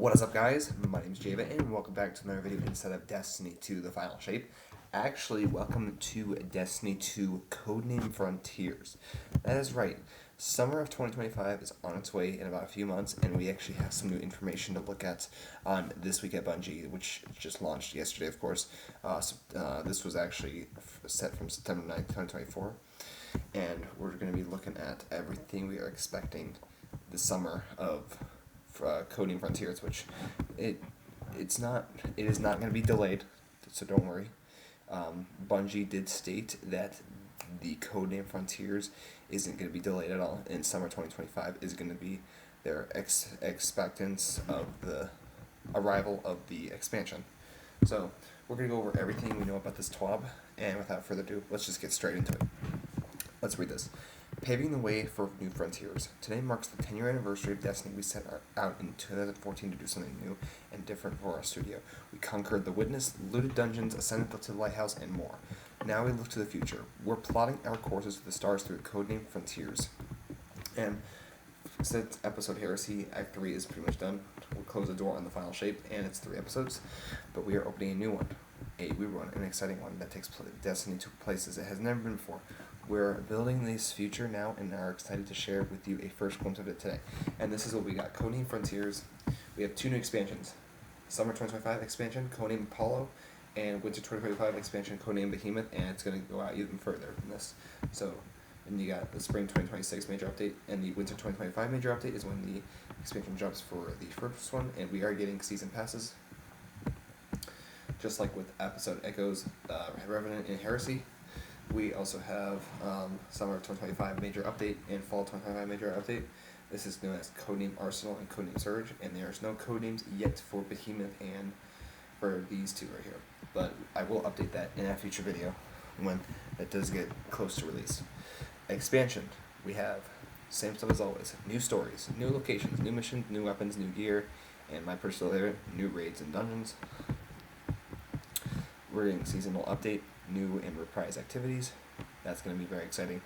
What is up, guys? My name is JVIT and welcome back to another video instead of Destiny 2 The Final Shape. Actually, welcome to Destiny 2 Codename Frontiers. That is right. Summer of 2025 is on its way in about a few months, and we actually have some new information to look at on This Week at Bungie, which just launched yesterday, of course. This was actually set from September 9th, 2024, and we're going to be looking at everything we are expecting this summer of Codename Frontiers, which it is not going to be delayed, so don't worry. Bungie did state that the Codename Frontiers isn't going to be delayed at all, and summer 2025 is going to be their expectance of the arrival of the expansion. So we're going to go over everything we know about this TWAB, and without further ado, let's just get straight into it. Let's read this. Paving the way for new frontiers. Today marks the 10-year anniversary of Destiny. We set out in 2014 to do something new and different for our studio. We conquered the Witness, looted dungeons, ascended to the Lighthouse, and more. Now we look to the future. We're plotting our courses to the stars through Codename Frontiers. And since episode Heresy, Act 3 is pretty much done. We'll close the door on the final shape, and it's 3 episodes. But we are opening a new one, a rerun, an exciting one that takes Destiny to places it has never been before. We're building this future now and are excited to share with you a first glimpse of it today. And this is what we got. Codename Frontiers. We have 2 new expansions. Summer 2025 expansion, Codename Apollo, and Winter 2025 expansion, Codename Behemoth, and it's going to go out even further than this. So, and you got the Spring 2026 major update, and the Winter 2025 major update is when the expansion drops for the first one, and we are getting season passes. Just like with episode Echoes, Revenant, and Heresy. We also have Summer 2025 major update and Fall 2025 major update. This is known as Codename Arsenal and Codename Surge, and there's no codenames yet for Behemoth and for these 2 right here. But I will update that in a future video when it does get close to release. Expansion. We have same stuff as always. New stories, new locations, new missions, new weapons, new gear, and my personal favorite, new raids and dungeons. We're getting seasonal update, new and reprise activities. That's going to be very exciting.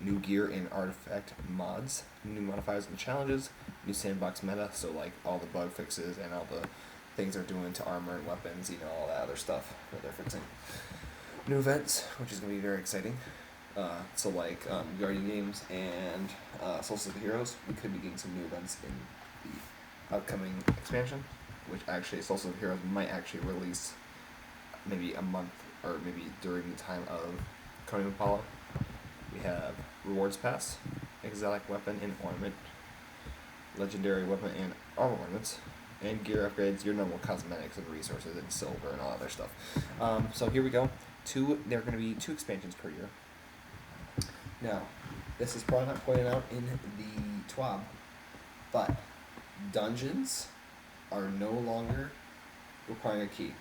New gear and artifact mods, new modifiers and challenges, new sandbox meta, so like all the bug fixes and all the things they're doing to armor and weapons, all that other stuff that they're fixing. New events, which is going to be very exciting. So like Guardian Games and Solstice of the Heroes, we could be getting some new events in the upcoming expansion, which actually Solstice of the Heroes might actually release maybe a month or maybe during the time of Codename Apollo. We have Rewards Pass, Exotic Weapon and Ornament, Legendary Weapon and Armor Ornaments, and gear upgrades, your normal cosmetics and resources and silver and all other stuff. So here we go. There are going to be 2 expansions per year. Now, this is probably not pointed out in the TWAB, but dungeons are no longer requiring a key,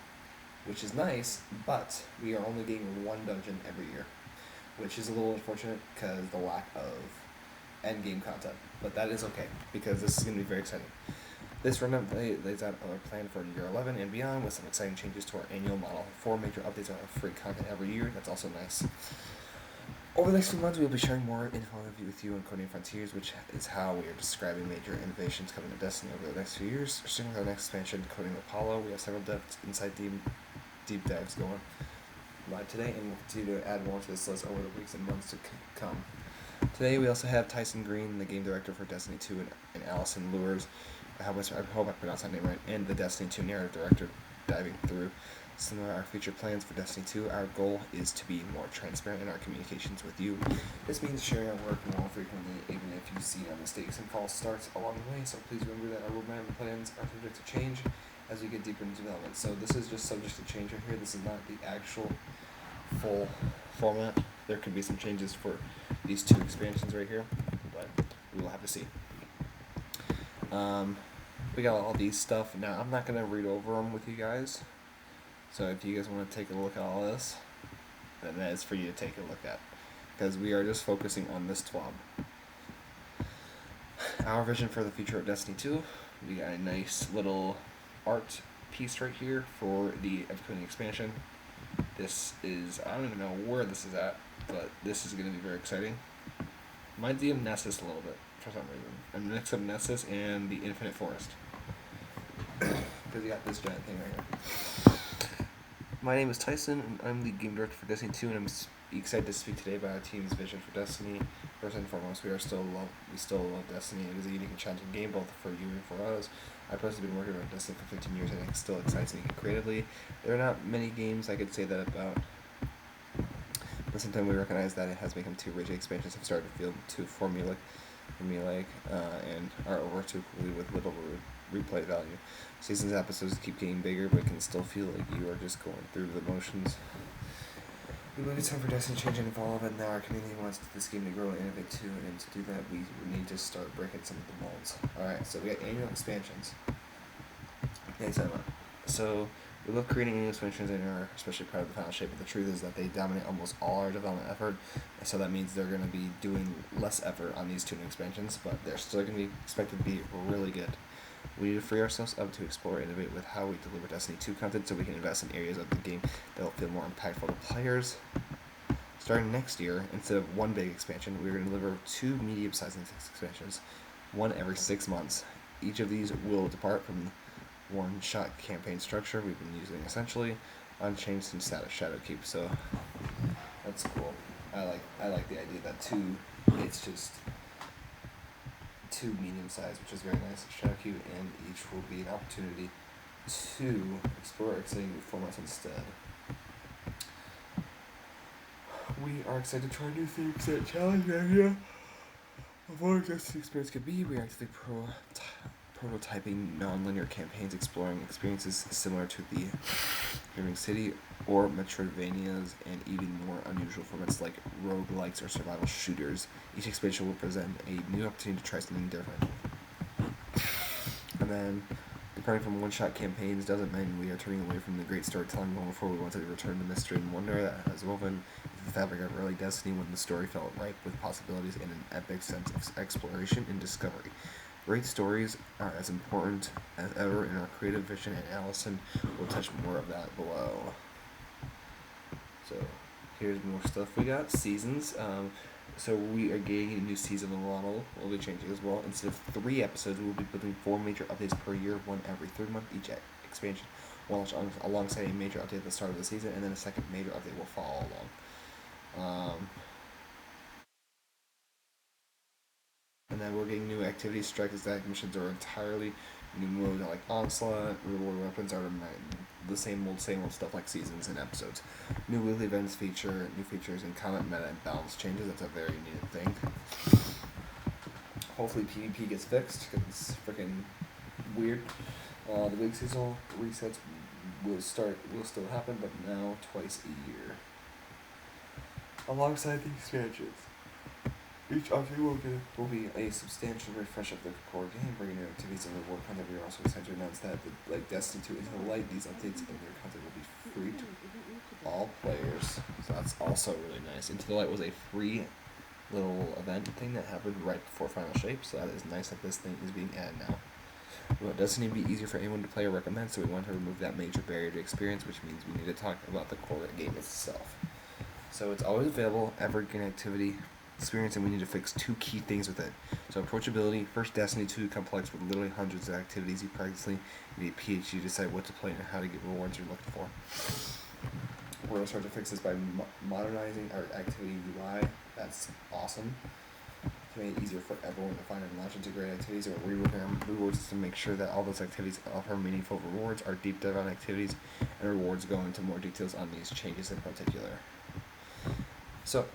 which is nice, but we are only getting 1 dungeon every year, which is a little unfortunate because of the lack of endgame content. But that is okay, because this is going to be very exciting. This roundup lays out our plan for year 11 and beyond with some exciting changes to our annual model. 4 major updates on free content every year. That's also nice. Over the next few months, we will be sharing more info with you on Codename Frontiers, which is how we are describing major innovations coming to Destiny over the next few years. Starting with our next expansion, Codename Apollo, we have several inside deep dives going live today, and we'll continue to add more to this list over the weeks and months to come. Today we also have Tysm Green, the game director for Destiny 2, and Allison Lures, I hope I pronounced that name right, and the Destiny 2 narrative director, diving through some of our future plans for Destiny 2. Our goal is to be more transparent in our communications with you. This means sharing our work more frequently, even if you see our mistakes and false starts along the way, so please remember that our roadmap and plans are subject to change as we get deeper into development. So this is just subject to change right here. This is not the actual full format. There could be some changes for these 2 expansions right here, but we will have to see. We got all these stuff. Now, I'm not going to read over them with you guys. So if you guys want to take a look at all this, then that is for you to take a look at. Because we are just focusing on this TWAB. Our vision for the future of Destiny 2. We got a nice little art piece right here for the upcoming expansion. This is, I don't even know where this is at, but this is going to be very exciting. Reminds me of Nessus a little bit for some reason. A mix of Nessus and the Infinite Forest. because you got this giant thing right here. My name is Tysm, and I'm the game director for Destiny 2, and I'm excited to speak today about our team's vision for Destiny. First and foremost, we still love Destiny. It is a unique and challenging game, both for you and for us. I've personally been working on Destiny for 15 years, and it still excites me creatively. There are not many games I could say that about, but sometimes we recognize that it has become too rich. Expansions have started to feel too formulaic, and are over too quickly with little replay value. Seasons episodes keep getting bigger, but it can still feel like you are just going through the motions. We believe it's time for Destiny to change and evolve, and now our community wants this game to grow and innovate too, and to do that we need to start breaking some of the molds. Alright, so we got annual expansions. So we love creating annual expansions and are especially proud of the final shape, but the truth is that they dominate almost all our development effort, so that means they're going to be doing less effort on these two new expansions, but they're still going to be expected to be really good. We need to free ourselves up to explore and innovate with how we deliver Destiny 2 content so we can invest in areas of the game that will feel more impactful to players. Starting next year, instead of one big expansion, we're going to deliver 2 medium-sized expansions, one every 6 months. Each of these will depart from the one-shot campaign structure we've been using, essentially unchanged since status Shadowkeep. So that's cool. I like the idea that it's just 2 medium-sized, which is very nice. Shadowkeep, and each will be an opportunity to explore exciting new formats instead. We are excited to try new things that challenge the idea of what this experience could be. We are actively prototyping non-linear campaigns, exploring experiences similar to the Dreaming City or Metroidvanias, and even more unusual formats like roguelikes or survival shooters. Each expansion will present a new opportunity to try something different. And then, departing from one-shot campaigns doesn't mean we are turning away from the great storytelling going forward. We want to return to mystery and wonder that has woven into the fabric of early Destiny when the story felt ripe with possibilities and an epic sense of exploration and discovery. Great stories are as important as ever in our creative vision, and Allison will touch more of that below. So, here's more stuff we got. Seasons. So we are getting a new seasonal model. We'll be changing as well. Instead of 3 episodes, we'll be building 4 major updates per year, one every 3rd month. Each expansion will launch alongside a major update at the start of the season, and then a second major update will follow along. And then we're getting new activities, strike attack missions are entirely new modes like Onslaught, reward weapons are the same old stuff like seasons and episodes. New weekly events new features, and combat meta and balance changes. That's a very neat thing. Hopefully PvP gets fixed, because it's freaking weird. The big seasonal resets will still happen, but now twice a year. Alongside the expansions, each update will be a substantial refresh of the core game, bringing new activities and reward content. We are also excited to announce that, like Destiny 2 Into the Light, these updates and their content will be free to all players. So that's also really nice. Into the Light was a free little event thing that happened right before Final Shape, so that is nice that this thing is being added now. We want Destiny to be easier for anyone to play or recommend, so we want to remove that major barrier to experience, which means we need to talk about the core game itself. So it's always available, evergreen activity experience, and we need to fix 2 key things with it. So approachability. First, Destiny 2 complex with literally hundreds of activities. You practically need a PhD to decide what to play and how to get rewards you're looking for. We're going to start to fix this by modernizing our activity UI. That's awesome. To make it easier for everyone to find and launch integrated activities, or reworking our rewards to make sure that all those activities offer meaningful rewards. Our deep dive on activities and rewards go into more details on these changes in particular. So,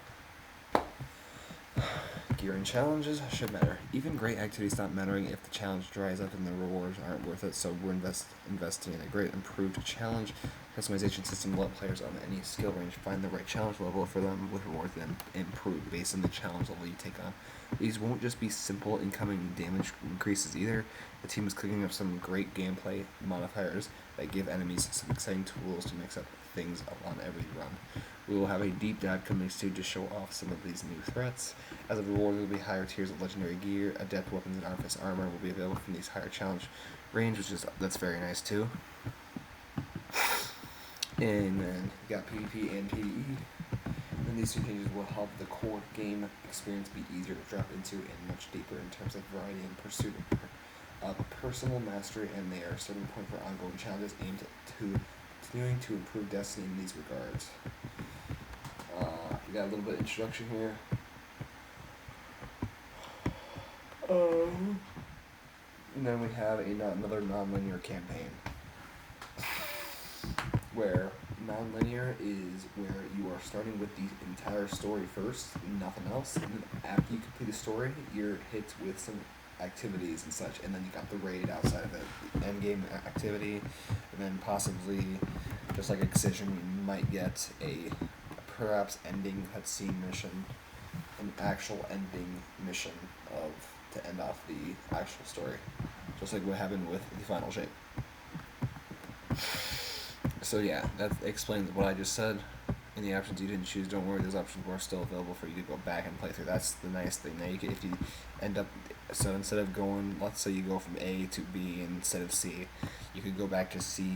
gear and challenges should matter. Even great activities stop mattering if the challenge dries up and the rewards aren't worth it, so we're investing in a great improved challenge customization system to let players on any skill range find the right challenge level for them, with rewards then improved based on the challenge level you take on. These won't just be simple incoming damage increases either. The team is cooking up some great gameplay modifiers that give enemies some exciting tools to mix up things on every run. We will have a deep dive coming soon to show off some of these new threats. As a reward, there will be higher tiers of legendary gear. Adept weapons and Artifice armor will be available from these higher challenge range, that's very nice too. And then we got PvP and PvE. And these 2 changes will help the core game experience be easier to drop into and much deeper in terms of variety and pursuit. up personal mastery, and they are a starting point for ongoing challenges aimed at continuing to improve Destiny in these regards. We got a little bit of introduction here. And then we have another non-linear campaign, where non-linear is where you are starting with the entire story first, nothing else, and then after you complete the story, you're hit with some activities and such, and then you got the raid outside of it, the endgame activity, and then possibly, just like Excision, you might get a perhaps ending cutscene mission, an actual ending mission to end off the actual story, just like what happened with the final shape. So yeah, that explains what I just said. In the options you didn't choose, don't worry, those options were still available for you to go back and play through. That's the nice thing. Now you can, if you end up, so instead of going, let's say you go from A to B instead of C, you could go back to C.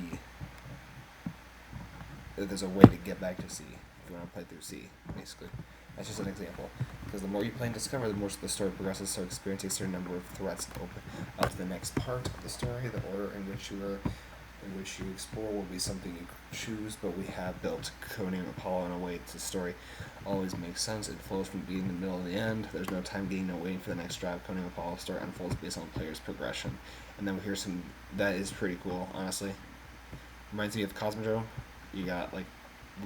There's a way to get back to C if you want to play through C, basically. That's just an example. Because the more you play and discover, the more the story progresses, so experiencing a certain number of threats open up to the next part of the story. The order in which you explore will be something you choose, but we have built Codename Apollo in a way the story always makes sense. It flows from the beginning to the middle to the end. There's no time gain, no waiting for the next drive. Codename Apollo story unfolds based on the player's progression. And then here's some, that is pretty cool, honestly. Reminds me of Cosmodrome. You got, like,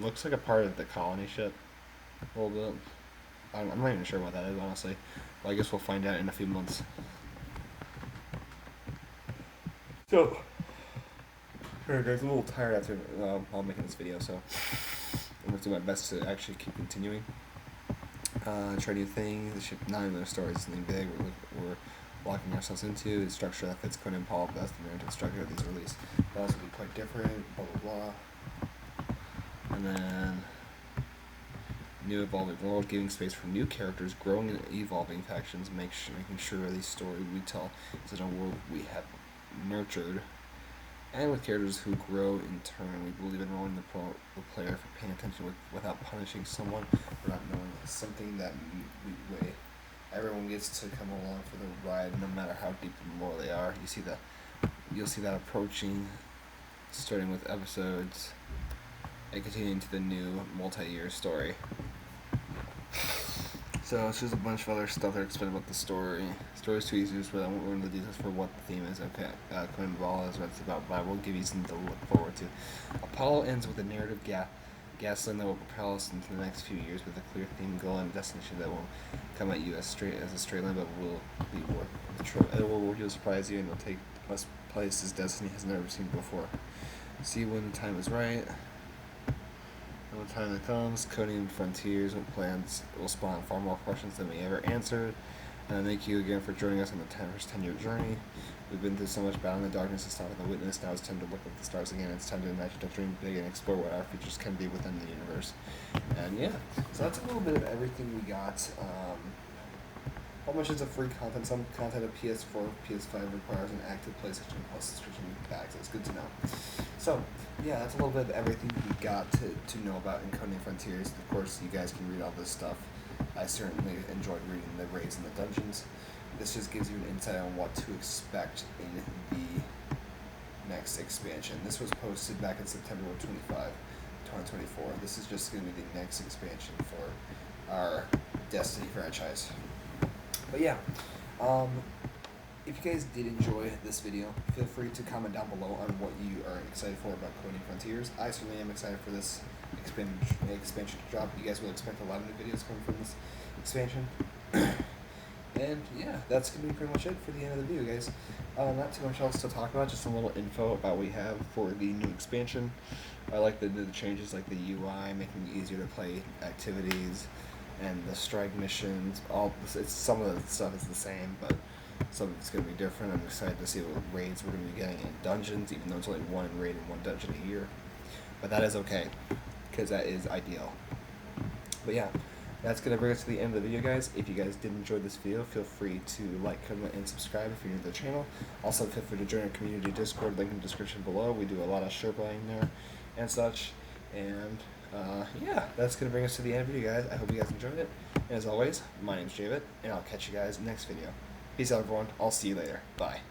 looks like a part of the colony ship, a little bit. I'm not even sure what that is, honestly. Well, I guess we'll find out in a few months. So, sorry guys, I'm a little tired after while making this video, so I'm going to do my best to actually keep continuing. Try new things. The ship, not even a story, it's something big we're locking ourselves into. The structure that fits Codename Apollo best, the narrative structure of these release. It'll also be quite different, blah blah blah. And then new evolving world, giving space for new characters, growing and evolving factions, making sure the story we tell is in a world we have nurtured, and with characters who grow in turn. We believe in rewarding the player for paying attention without punishing someone for not knowing something that everyone gets to come along for the ride, no matter how deep and moral they are. You'll see that approaching, starting with episodes and continuing to the new multi-year story. So it's just a bunch of other stuff that explain about the story. The story's too easy to explain. I won't go into the details for what the theme is. Okay, Codename Apollo is what it's about, but I will give you something to look forward to. Apollo ends with a narrative gasoline that will propel us into the next few years with a clear theme, goal, and destination that won't come at you as a straight line, but will be worth the trip. It will surprise you, and it'll take us places Destiny has never seen before. See when the time is right. When the time that comes, Codename Frontiers will spawn far more questions than we ever answered. And thank you again for joining us on the first 10-year journey. We've been through so much battle in the darkness and stopping the witness. Now it's time to look at the stars again. It's time to imagine, to dream big, and explore what our futures can be within the universe. And yeah, so that's a little bit of everything we got. How much is a free content? Some content of PS4, PS5 requires an active PlayStation Plus subscription back, so it's good to know. So, yeah, that's a little bit of everything we got to know about in Codename Frontiers. Of course, you guys can read all this stuff. I certainly enjoyed reading the raids and the dungeons. This just gives you an insight on what to expect in the next expansion. This was posted back in September 25, 2024. This is just going to be the next expansion for our Destiny franchise. But yeah, if you guys did enjoy this video, feel free to comment down below on what you are excited for about Codename Frontiers. I certainly am excited for this expansion to drop. You guys will expect a lot of new videos coming from this expansion. And yeah, that's going to be pretty much it for the end of the video, guys. Not too much else to talk about, just a little info about what we have for the new expansion. I like the changes, like the UI, making it easier to play activities, and the strike missions. Some of the stuff is the same, but some of it's going to be different. I'm excited to see what raids we're going to be getting in dungeons, even though it's only one raid and one dungeon a year. But that is okay, because that is ideal. But yeah, that's going to bring us to the end of the video, guys. If you guys did enjoy this video, feel free to like, comment, and subscribe if you're new to the channel. Also, feel free to join our community Discord, link in the description below. We do a lot of sherpaing there and such. And yeah, that's going to bring us to the end of the video, guys. I hope you guys enjoyed it. And as always, my name's JVIT, and I'll catch you guys next video. Peace out, everyone. I'll see you later. Bye.